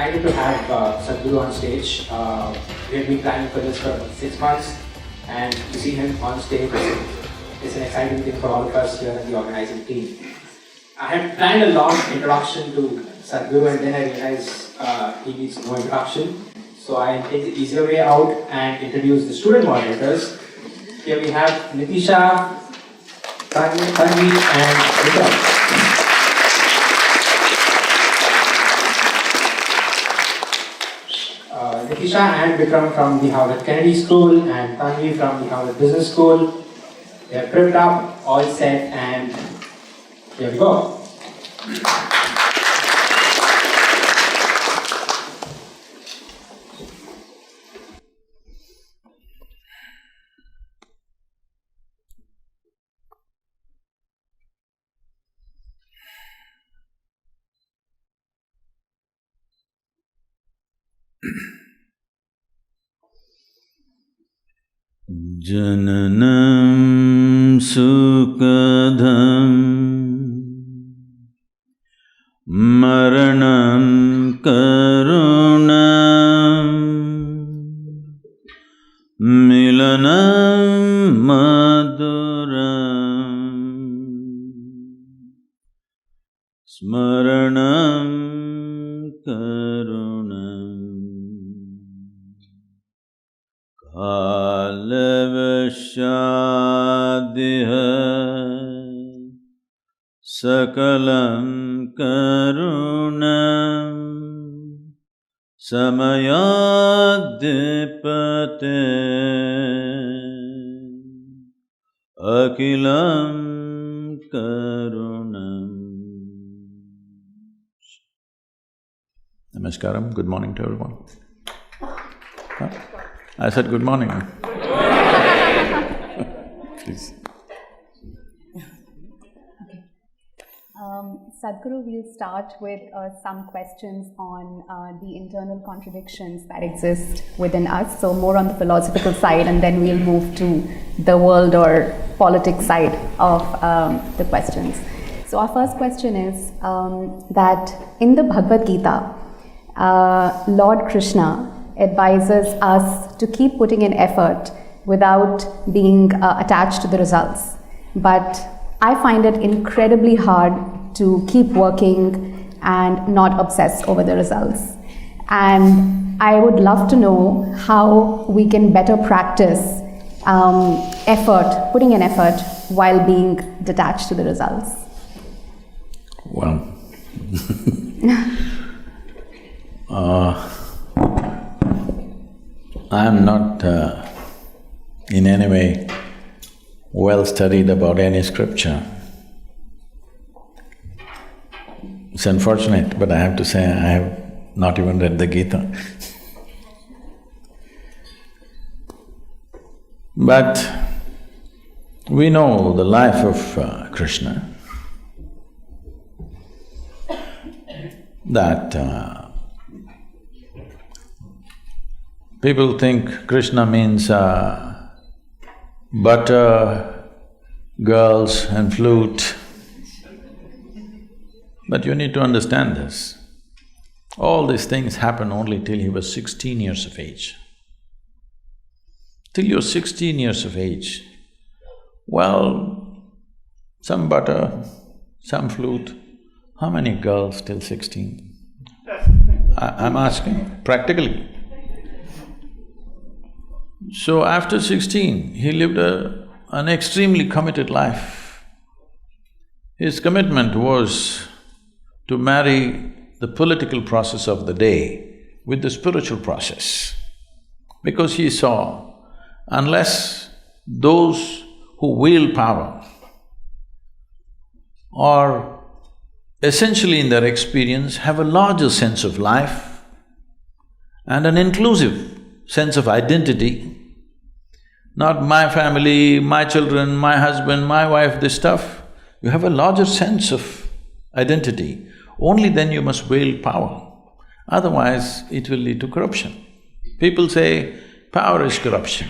excited to have Sadhguru on stage. We have been planning for this for 6 months, and to see him on stage is an exciting thing for all of us here in the organizing team. I had planned a long introduction to Sadhguru, and then I realized he needs no introduction. So I take the easier way out and introduce the student moderators. Here we have Nitisha, Tanvi, and Vikram. Nitisha and Vikram from the Harvard Kennedy School and Tanvi from the Harvard Business School. They're prepped up, all set, and here we go. Jananam sukadham maranam karunam milanam maduram smaranam karunam Kalavashadiha Sakalam Karunam Samayadipate Akilam Karunam. Namaskaram, good morning to everyone. Huh? I said good morning. Please. Okay. Sadhguru, we'll start with some questions on the internal contradictions that exist within us, so more on the philosophical side, and then we'll move to the world or politics side of the questions. So our first question is that in the Bhagavad Gita, Lord Krishna advises us to keep putting in effort without being attached to the results. But I find it incredibly hard to keep working and not obsess over the results. And I would love to know how we can better practice putting in effort while being detached to the results. Well, I'm not in any way well studied about any scripture. It's unfortunate, but I have to say I have not even read the Gita. But we know the life of Krishna, that people think Krishna means butter, girls and flute. But you need to understand this. All these things happen only till he was 16 years of age. Till you're 16 years of age, well, some butter, some flute, how many girls till 16? I'm asking, practically. So after 16, he lived an extremely committed life. His commitment was to marry the political process of the day with the spiritual process, because he saw, unless those who wield power are essentially in their experience have a larger sense of life and an inclusive sense of identity, not my family, my children, my husband, my wife, this stuff. You have a larger sense of identity, only then you must wield power. Otherwise, it will lead to corruption. People say, power is corruption.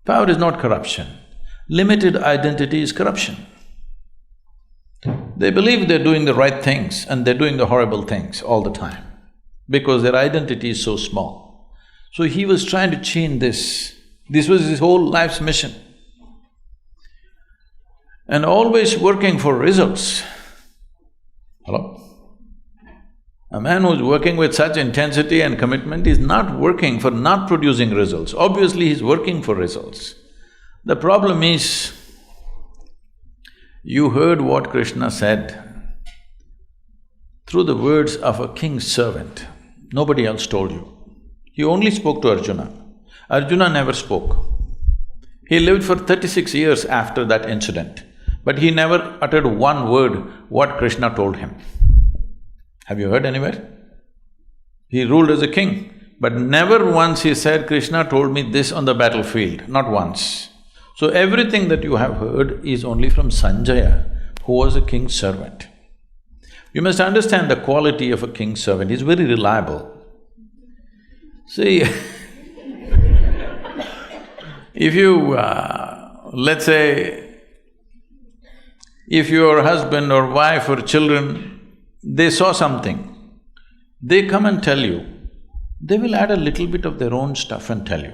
Power is not corruption. Limited identity is corruption. They believe they're doing the right things and they're doing the horrible things all the time. because their identity is so small. So he was trying to change this. This was his whole life's mission. And always working for results. Hello? A man who's working with such intensity and commitment is not working for not producing results. Obviously, he's working for results. The problem is, you heard what Krishna said through the words of a king's servant. Nobody else told you. He only spoke to Arjuna. Arjuna never spoke. He lived for 36 years after that incident, but he never uttered one word what Krishna told him. Have you heard anywhere? He ruled as a king, but never once he said, Krishna told me this on the battlefield, not once. So everything that you have heard is only from Sanjaya, who was a king's servant. You must understand the quality of a king's servant, he's very reliable. See, if you… let's say, if your husband or wife or children, they saw something, they come and tell you, they will add a little bit of their own stuff and tell you.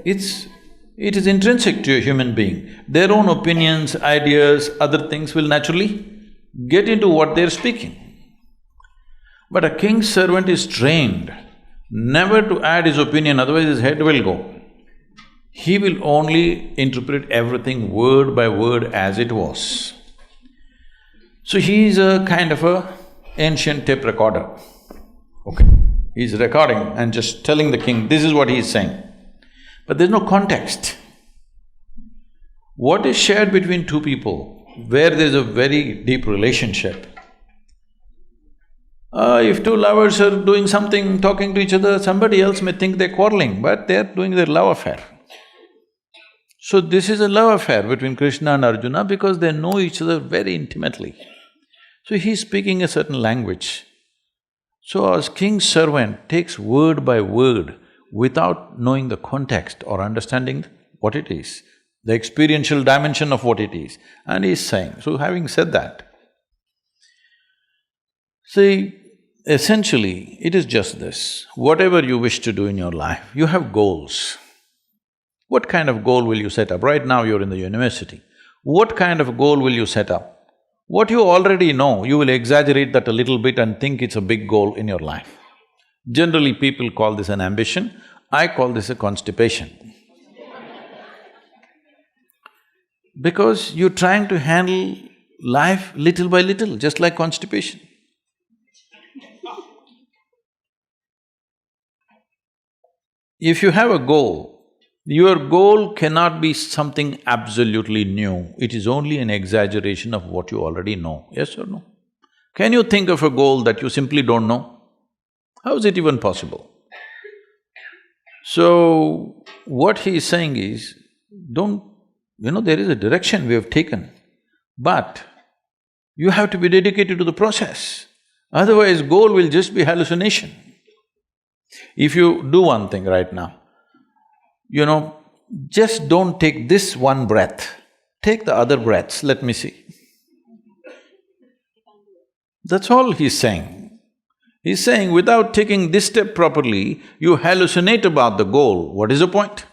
It is intrinsic to a human being. Their own opinions, ideas, other things will naturally get into what they're speaking. But a king's servant is trained never to add his opinion, otherwise his head will go. He will only interpret everything word by word as it was. So he is a kind of a ancient tape recorder, okay? He's recording and just telling the king, this is what he is saying. But there's no context. What is shared between two people where there's a very deep relationship? If two lovers are doing something, talking to each other, somebody else may think they're quarreling, but they're doing their love affair. So this is a love affair between Krishna and Arjuna because they know each other very intimately. So he's speaking a certain language. So as king's servant takes word by word without knowing the context or understanding what it is, the experiential dimension of what it is, and he's saying, so having said that, see, essentially it is just this, whatever you wish to do in your life, you have goals. What kind of goal will you set up? Right now you're in the university. What kind of goal will you set up? What you already know, you will exaggerate that a little bit and think it's a big goal in your life. Generally, people call this an ambition, I call this a constipation. Because you're trying to handle life little by little, just like constipation. If you have a goal, your goal cannot be something absolutely new, it is only an exaggeration of what you already know, yes or no? Can you think of a goal that you simply don't know? How is it even possible? So, what he is saying is, there is a direction we have taken, but you have to be dedicated to the process, otherwise goal will just be hallucination. If you do one thing right now, just don't take this one breath, take the other breaths, let me see. That's all he's saying. He's saying without taking this step properly, you hallucinate about the goal, what is the point?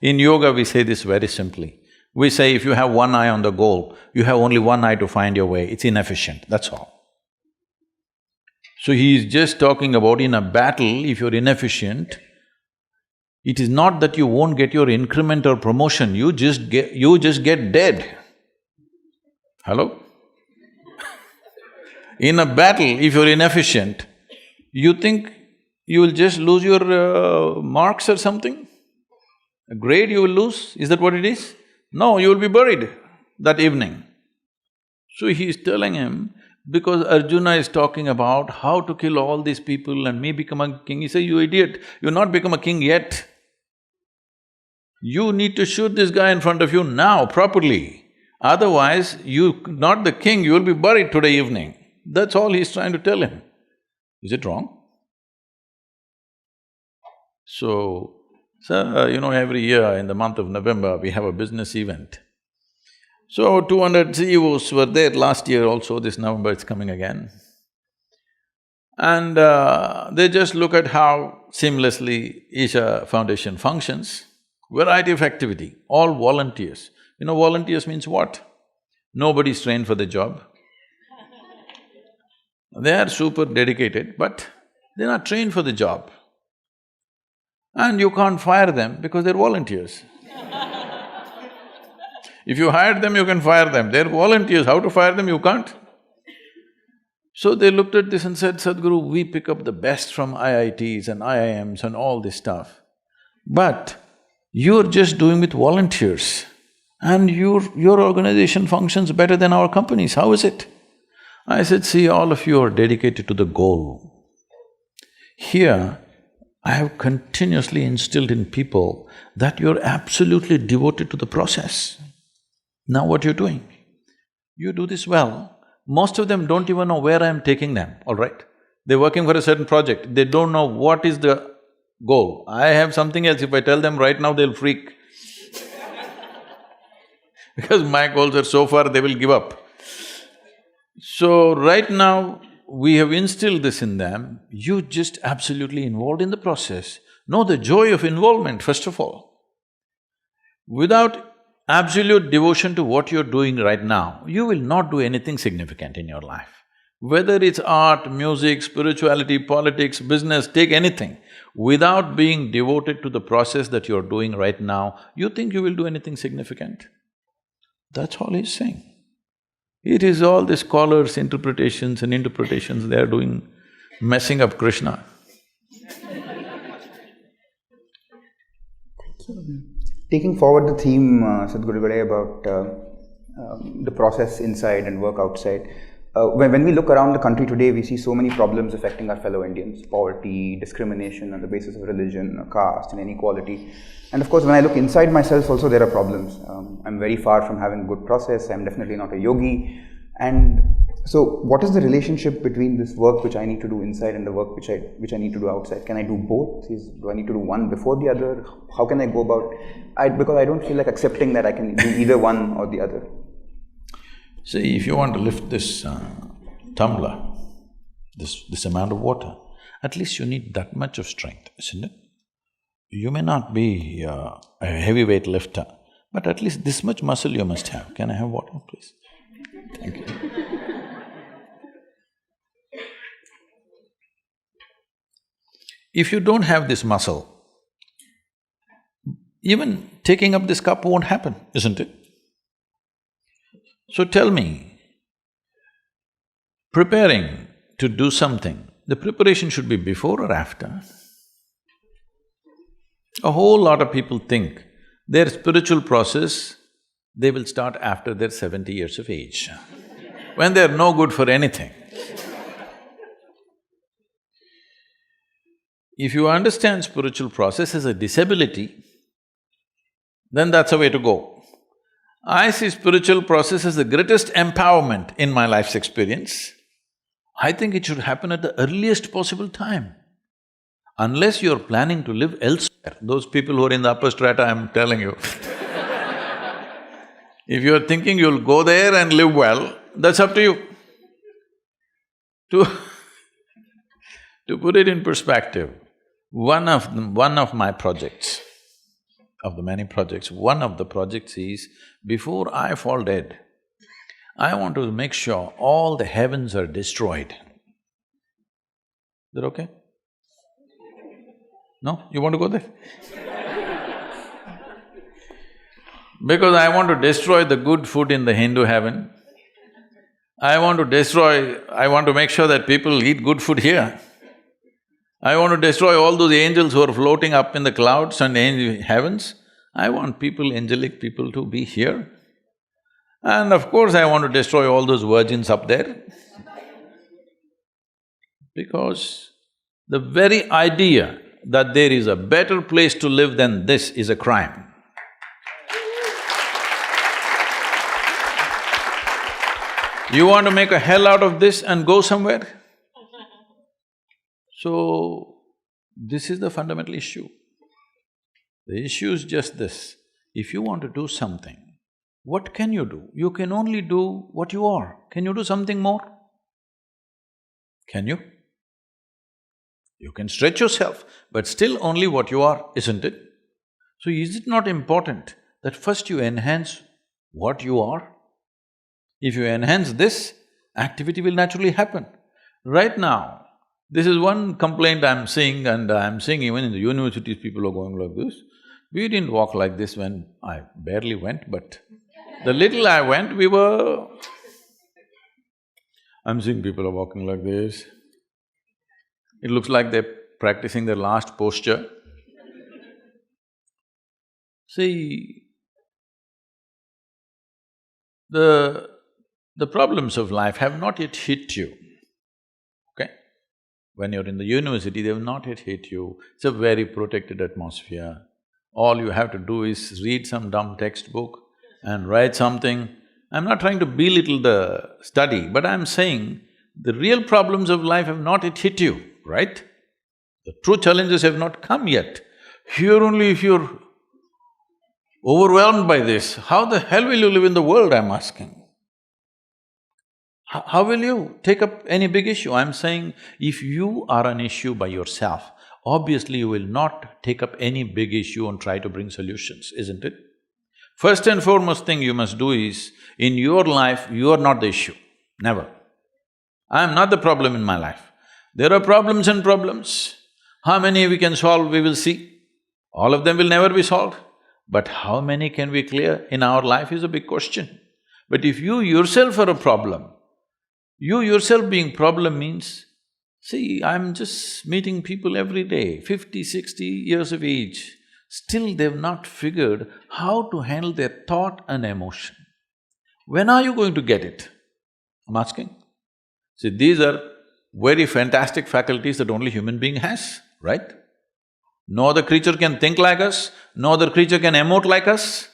In yoga we say this very simply. We say if you have one eye on the goal, you have only one eye to find your way, it's inefficient, that's all. So he is just talking about in a battle, if you're inefficient, it is not that you won't get your increment or promotion, you just get dead. Hello? In a battle, if you're inefficient, you think you will just lose your marks or something? A grade you will lose, is that what it is? No, you will be buried that evening. So he is telling him, because Arjuna is talking about how to kill all these people and me become a king, he says, you idiot, you've not become a king yet. You need to shoot this guy in front of you now, properly. Otherwise, you're not the king, you will be buried today evening. That's all he's trying to tell him. Is it wrong? So, every year in the month of November, we have a business event. So, 200 CEOs were there last year also, this November it's coming again. And they just look at how seamlessly ISHA Foundation functions. Variety of activity, all volunteers. You know, volunteers means what? Nobody's trained for the job. They are super dedicated, but they're not trained for the job. And you can't fire them because they're volunteers. If you hired them, you can fire them. They're volunteers, how to fire them, you can't. So they looked at this and said, Sadhguru, we pick up the best from IITs and IIMs and all this stuff. But you're just doing with volunteers and your organization functions better than our companies, how is it? I said, see, all of you are dedicated to the goal. Here, I have continuously instilled in people that you're absolutely devoted to the process. Now what you're doing? You do this well. Most of them don't even know where I am taking them, all right? They're working for a certain project, they don't know what is the goal. I have something else, if I tell them right now, they'll freak. Because my goals are so far, they will give up. So right now, we have instilled this in them, you just absolutely involved in the process. Know the joy of involvement, first of all. Without absolute devotion to what you're doing right now, you will not do anything significant in your life. Whether it's art, music, spirituality, politics, business, take anything. Without being devoted to the process that you're doing right now, you think you will do anything significant? That's all he's saying. It is all the scholars' interpretations and interpretations they are doing, messing up Krishna. Taking forward the theme, Sadhguru Gade, about the process inside and work outside, when we look around the country today, we see so many problems affecting our fellow Indians: poverty, discrimination on the basis of religion, caste and inequality. And of course, when I look inside myself also, there are problems. I'm very far from having a good process, I'm definitely not a yogi. And so, what is the relationship between this work which I need to do inside and the work which I need to do outside? Can I do both? Do I need to do one before the other? How can I go about… because I don't feel like accepting that I can do either one or the other. See, if you want to lift this tumbler, this amount of water, at least you need that much of strength, isn't it? You may not be a heavyweight lifter, but at least this much muscle you must have. Can I have water, please? Thank you. If you don't have this muscle, even taking up this cup won't happen, isn't it? So tell me, preparing to do something, the preparation should be before or after? A whole lot of people think their spiritual process, they will start after they're 70 years of age, when they're no good for anything. If you understand spiritual process as a disability, then that's the way to go. I see spiritual process as the greatest empowerment in my life's experience. I think it should happen at the earliest possible time. Unless you're planning to live elsewhere, those people who are in the upper strata, I'm telling you. If you're thinking you'll go there and live well, that's up to you. To put it in perspective, one of my projects, of the many projects, one of the projects is, before I fall dead, I want to make sure all the heavens are destroyed. Is that okay? No? You want to go there? Because I want to destroy the good food in the Hindu heaven. I want to make sure that people eat good food here. I want to destroy all those angels who are floating up in the clouds and heavens. I want angelic people to be here. And of course, I want to destroy all those virgins up there. Because the very idea that there is a better place to live than this is a crime. You want to make a hell out of this and go somewhere? So, this is the fundamental issue. The issue is just this, if you want to do something, what can you do? You can only do what you are. Can you do something more? Can you? You can stretch yourself, but still only what you are, isn't it? So is it not important that first you enhance what you are? If you enhance this, activity will naturally happen. Right now, this is one complaint I'm seeing, and I'm seeing even in the universities, people are going like this. We didn't walk like this when I barely went, but the little I went, we were… I'm seeing people are walking like this. It looks like they're practicing their last posture. See, the problems of life have not yet hit you, okay? When you're in the university, they have not yet hit you. It's a very protected atmosphere. All you have to do is read some dumb textbook and write something. I'm not trying to belittle the study, but I'm saying the real problems of life have not yet hit you, right? The true challenges have not come yet. Here only if you're overwhelmed by this, how the hell will you live in the world, I'm asking? How will you take up any big issue? I'm saying, if you are an issue by yourself, obviously you will not take up any big issue and try to bring solutions, isn't it? First and foremost thing you must do is, in your life, you are not the issue, never. I am not the problem in my life. There are problems and problems. How many we can solve, we will see. All of them will never be solved. But how many can we clear in our life is a big question. But if you yourself are a problem, you yourself being problem means, see, I'm just meeting people every day, 50, 60 years of age, still they've not figured how to handle their thought and emotion. When are you going to get it? I'm asking. See, these are very fantastic faculties that only human being has, right? No other creature can think like us, no other creature can emote like us.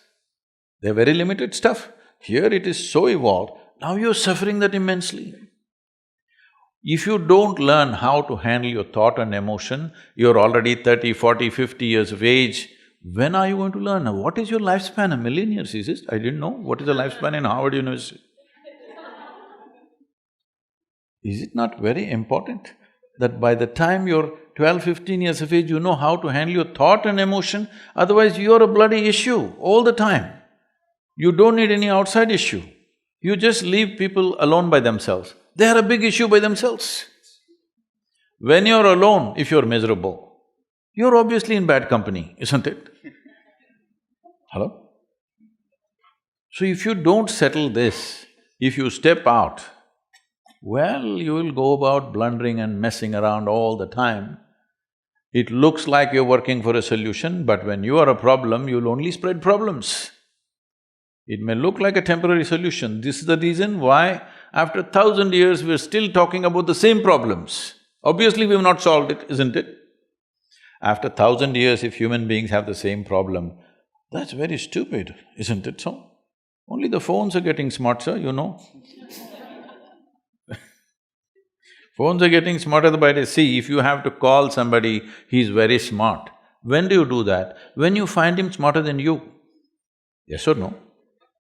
They're very limited stuff. Here it is so evolved, now you're suffering that immensely. If you don't learn how to handle your thought and emotion, you're already 30, 40, 50 years of age, when are you going to learn? Now, what is your lifespan? 1,000,000 years, is it? I didn't know. What is the lifespan in Harvard University? Is it not very important that by the time you're 12, 15 years of age, you know how to handle your thought and emotion? Otherwise, you're a bloody issue all the time. You don't need any outside issue. You just leave people alone by themselves. They are a big issue by themselves. When you're alone, if you're miserable, you're obviously in bad company, isn't it? Hello? So if you don't settle this, if you step out, well, you will go about blundering and messing around all the time. It looks like you're working for a solution, but when you are a problem, you'll only spread problems. It may look like a temporary solution. This is the reason why after 1,000 years, we're still talking about the same problems. Obviously, we've not solved it, isn't it? After 1,000 years, if human beings have the same problem, that's very stupid, isn't it so? Only the phones are getting smarter, you know. Phones are getting smarter by the day. See, if you have to call somebody, he's very smart. When do you do that? When you find him smarter than you. Yes or no?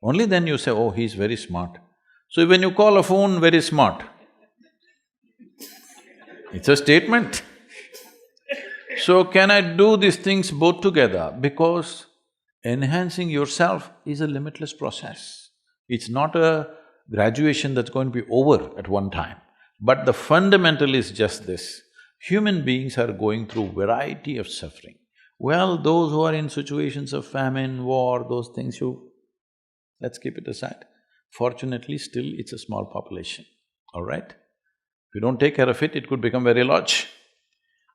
Only then you say, oh, he's very smart. So when you call a phone very smart, it's a statement. So can I do these things both together? Because enhancing yourself is a limitless process. It's not a graduation that's going to be over at one time. But the fundamental is just this, human beings are going through variety of suffering. Well, those who are in situations of famine, war, those things let's keep it aside. Fortunately, still it's a small population, all right? If you don't take care of it, it could become very large.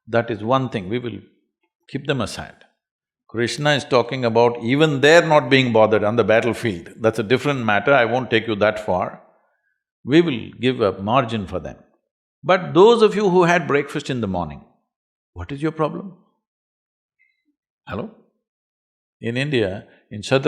That is one thing, we will keep them aside. Krishna is talking about even they're not being bothered on the battlefield. That's a different matter, I won't take you that far. We will give a margin for them. But those of you who had breakfast in the morning, what is your problem? Hello? In India, in southern